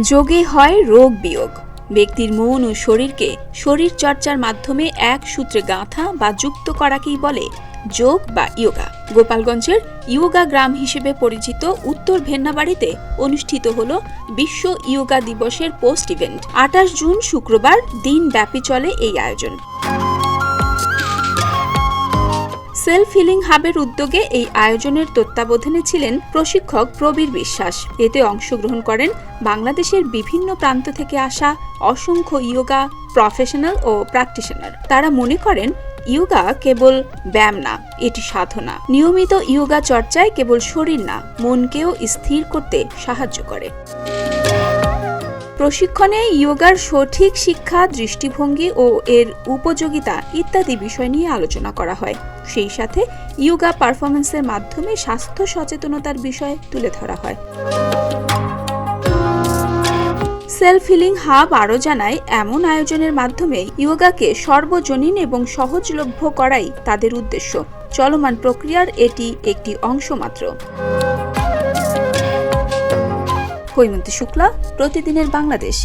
যোগে হয় রোগ বিয়োগ। ব্যক্তির মন ও শরীরকে শরীর চর্চার মাধ্যমে এক সূত্রে গাঁথা বা যুক্ত করাকেই বলে যোগ বা ইয়োগা। গোপালগঞ্জের ইয়োগা গ্রাম হিসেবে পরিচিত উত্তর ভেন্নাবাড়িতে অনুষ্ঠিত হল বিশ্ব ইয়োগা দিবসের পোস্ট ইভেন্ট। ২৮ জুন শুক্রবার দিন ব্যাপী চলে এই আয়োজন। সেলফ হিলিং হাবের উদ্যোগে এই আয়োজনের তত্ত্বাবধানে ছিলেন প্রশিক্ষক প্রবীর বিশ্বাস। এতে অংশগ্রহণ করেন বাংলাদেশের বিভিন্ন প্রান্ত থেকে আসা অসংখ্য ইয়োগা প্রফেশনাল ও প্র্যাকটিশনার। তারা মনে করেন ইয়োগা কেবল ব্যায়াম না, এটি সাধনা। নিয়মিত ইয়োগা চর্চায় কেবল শরীর না, মনকেও স্থির করতে সাহায্য করে। প্রশিক্ষণে ইয়োগার সঠিক শিক্ষা, দৃষ্টিভঙ্গি ও এর উপযোগিতা ইত্যাদি বিষয় নিয়ে আলোচনা করা হয়। সেই সাথে ইয়োগা পারফরম্যান্সের মাধ্যমে স্বাস্থ্য সচেতনতার বিষয় তুলে ধরা হয়। সেলফ হিলিং হাব আরও জানায়, এমন আয়োজনের মাধ্যমে ইয়োগাকে সর্বজনীন এবং সহজলভ্য করাই তাদের উদ্দেশ্য। চলমান প্রক্রিয়ার এটি একটি অংশ মাত্র। হৈমন্তী শুক্লা, প্রতিদিনের বাংলাদেশ।